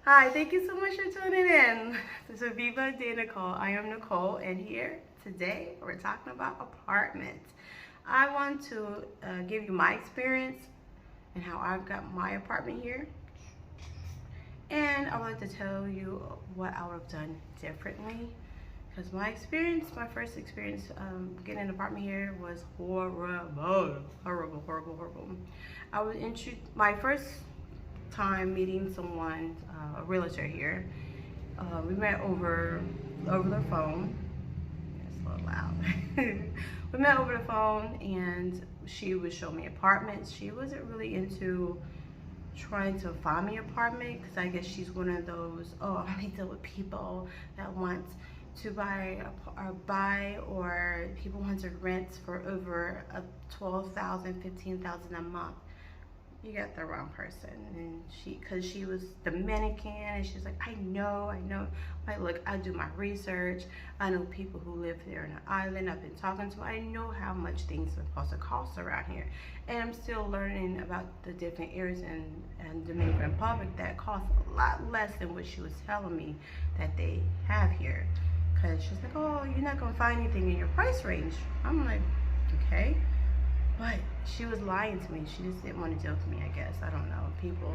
Hi, thank you so much for tuning in. This is Viva de Nicole. I am Nicole, and here today we're talking about apartments. I want to give you my experience and how I got my apartment here, and I would like to tell you what I would have done differently. Because my experience, my first experience getting an apartment here was horrible, horrible, horrible, horrible. I was my first time meeting someone, a realtor here. We met over the phone. It's a little loud. We met over the phone, and she would show me apartments. She wasn't really into trying to find me an apartment because I guess she's one of those, oh, I only deal with people that want to buy or people want to rent for over a 12,000, 15,000 a month. You got the wrong person. And because she was Dominican, and she's like, I know. Like, look, I do my research. I know people who live there on the island. I've been talking to them. I know how much things are supposed to cost around here. And I'm still learning about the different areas in Dominican Republic that cost a lot less than what she was telling me that they have here. Because she's like, oh, you're not going to find anything in your price range. I'm like, okay. But she was lying to me. She just didn't want to deal with me, I guess. I don't know. People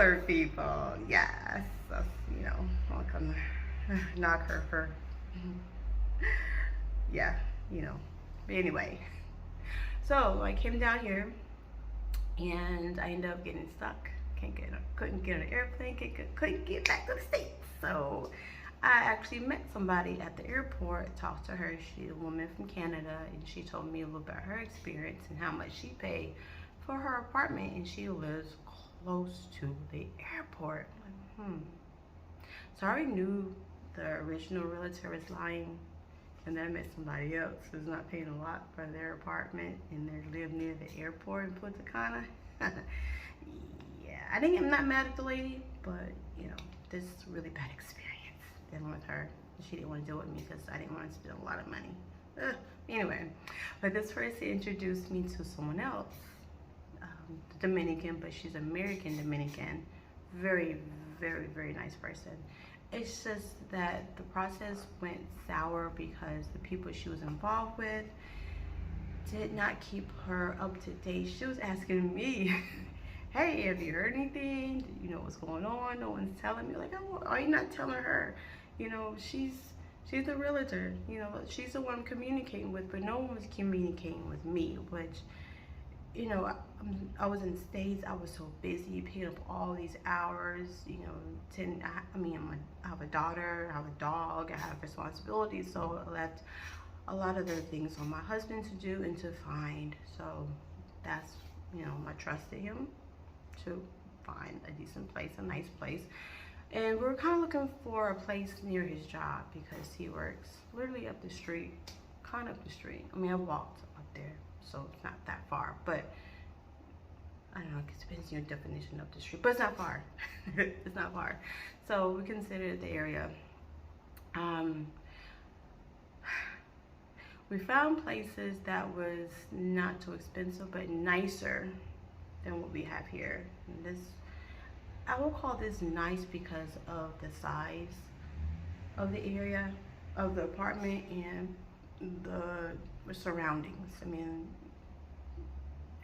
are people. Yes. That's, I'm gonna knock her for, yeah, But anyway, so I came down here and I ended up getting stuck. Couldn't get on an airplane. Couldn't get back to the States. So I actually met somebody at the airport, talked to her. She's a woman from Canada, and she told me a little about her experience and how much she paid for her apartment, and she lives close to the airport. I'm like, So I already knew the original realtor was lying, and then I met somebody else who's not paying a lot for their apartment, and they live near the airport in Punta Cana. Yeah, I'm not mad at the lady, but, this is a really bad experience dealing with her. She didn't want to deal with me because I didn't want to spend a lot of money. Anyway, but this person introduced me to someone else, Dominican, but she's American Dominican. Very, very, very nice person. It's just that the process went sour because the people she was involved with did not keep her up to date. She was asking me, hey, have you heard anything? You know what's going on? No one's telling me. Like, are you not telling her? She's the realtor. She's the one I'm communicating with, but no one was communicating with me, which, I was in the States. I was so busy, paying up all these hours, I have a daughter, I have a dog, I have responsibilities, so I left a lot of the things on my husband to do and to find. So that's, I trusted him to find a decent place, a nice place. And we were kind of looking for a place near his job because he works literally up the street, kind of up the street. I walked up there, so it's not that far, but I don't know, it depends on your definition of the street, but it's not far. It's not far. So we considered the area. We found places that was not too expensive, but nicer than what we have here. And I will call this nice because of the size of the area of the apartment and the surroundings.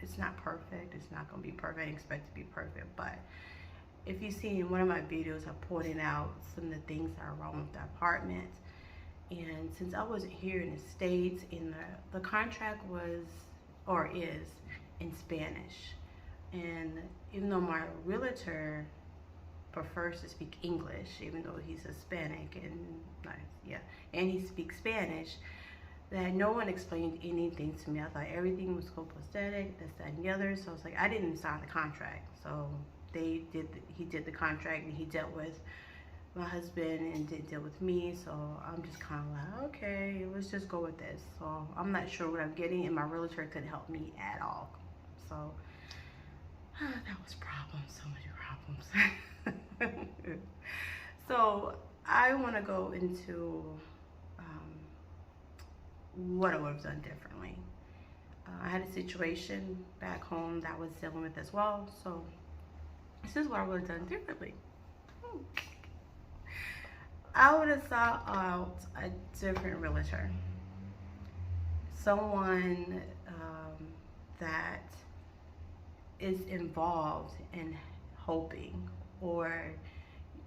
It's not perfect. It's not going to be perfect. I didn't expect it to be perfect, but if you see in one of my videos, I pointed out some of the things that are wrong with the apartment. And since I wasn't here in the States, and the contract was or is in Spanish, and even though my realtor prefers to speak English, even though he's Hispanic and he speaks Spanish, that no one explained anything to me. I thought everything was copacetic, this, that, and the other. So it's like I didn't sign the contract. So he did the contract, and he dealt with my husband and didn't deal with me. So I'm just kind of like, okay, let's just go with this. So I'm not sure what I'm getting, and my realtor couldn't help me at all. So that was problems, so many problems. So I want to go into what I would have done differently. I had a situation back home that I was dealing with as well. So This is what I would have done differently. I would have sought out a different realtor, someone that is involved in helping, or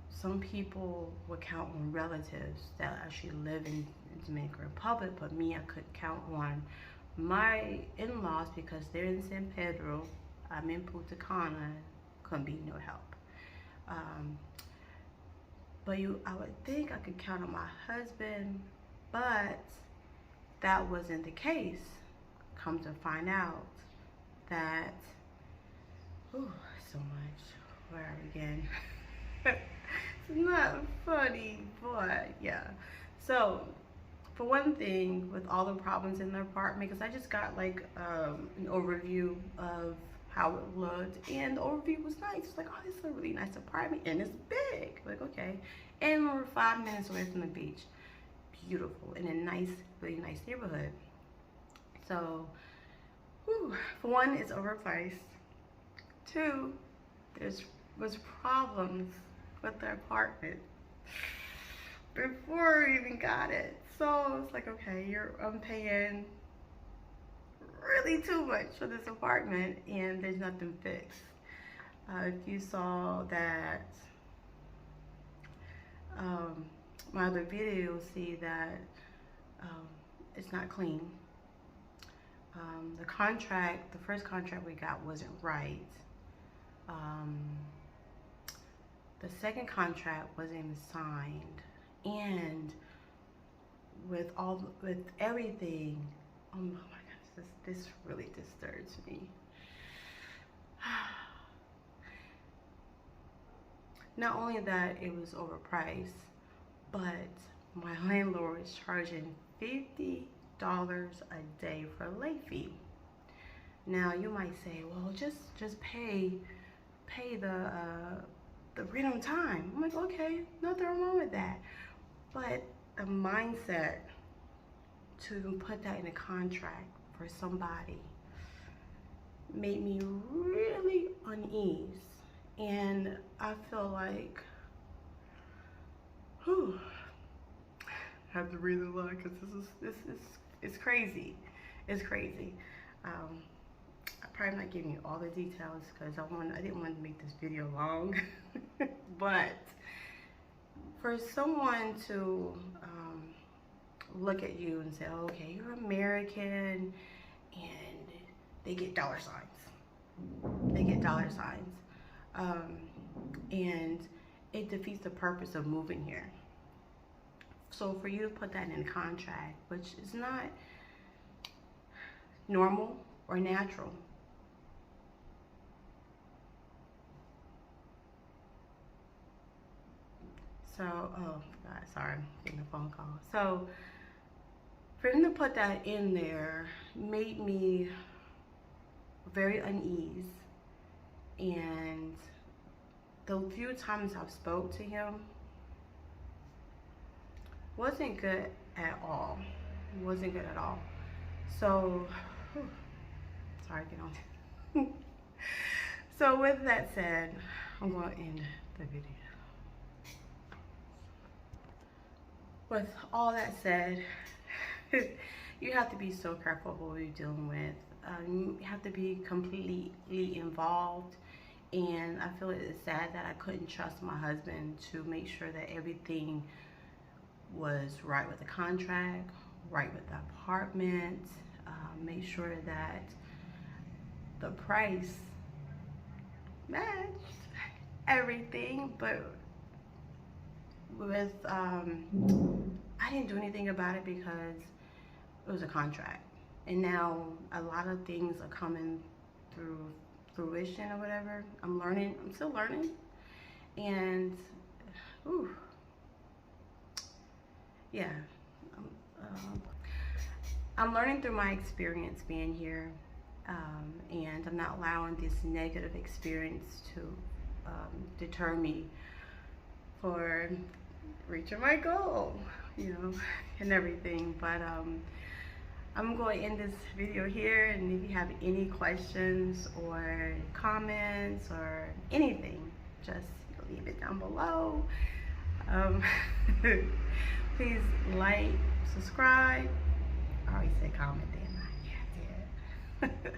some people would count on relatives that actually live in Dominican Republic, but me, I could count on my in-laws because they're in San Pedro. I'm in Punta Cana, couldn't be no help. But I would think I could count on my husband, but that wasn't the case. Come to find out that, ooh, so much. Where are we again? It's not funny, but yeah. So, for one thing, with all the problems in the apartment, because I just got like an overview of how it looked, and the overview was nice. It's like, oh, this is a really nice apartment, and it's big. Like, okay. And we're 5 minutes away from the beach. Beautiful, in a nice, really nice neighborhood. So, whew, for one, it's overpriced. 2, was problems with the apartment before we even got it. So it's like, okay, I'm paying really too much for this apartment, and there's nothing fixed. If you saw that my other video, you'll see that it's not clean. The first contract we got wasn't right. The second contract wasn't even signed, and with everything, oh my gosh, this really disturbs me. Not only that it was overpriced, but my landlord is charging $50 a day for a late fee. Now you might say, well, just pay the rent on time. I'm like, okay, nothing wrong with that. But the mindset to even put that in a contract for somebody made me really unease. And I feel like, whew, I have to breathe a lot because it's crazy. It's crazy. I'm probably not giving you all the details because I didn't want to make this video long. But for someone to look at you and say, oh, okay, you're American, and they get dollar signs. They get dollar signs. And it defeats the purpose of moving here. So for you to put that in a contract, which is not normal or natural. So, oh God, sorry, I'm getting a phone call. So for him to put that in there made me very uneasy, and the few times I've spoke to him wasn't good at all. It wasn't good at all. So, sorry, get on. So with that said, I'm going to end the video. With all that said, you have to be so careful who you're dealing with. You have to be completely involved, and I feel it's sad that I couldn't trust my husband to make sure that everything was right with the contract, right with the apartment, make sure that the price matched everything. But with I didn't do anything about it because it was a contract, and now a lot of things are coming through fruition or whatever. I'm still learning, and yeah, I'm learning through my experience being here, and I'm not allowing this negative experience to deter me for reaching my goal, and everything. But I'm going to end this video here, and if you have any questions or comments or anything, just leave it down below. Please like, subscribe. I always say comment, didn't I? Yeah, I did.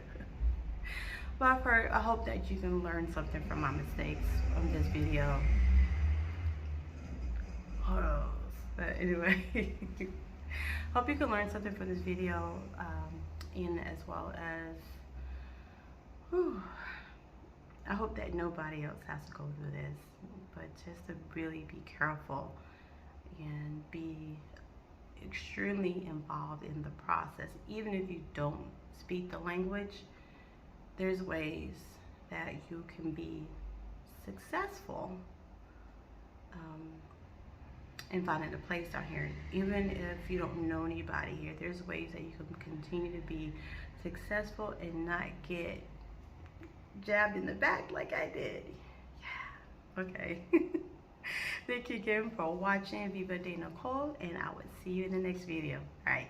But I hope that you can learn something from my mistakes on this video. But anyway, hope you can learn something from this video, and as well as, I hope that nobody else has to go through this, but just to really be careful and be extremely involved in the process. Even if you don't speak the language, there's ways that you can be successful in finding a place down here. Even if you don't know anybody here, there's ways that you can continue to be successful and not get jabbed in the back like I did. Yeah, okay. Thank you again for watching Viva de Nicole, and I will see you in the next video. All right.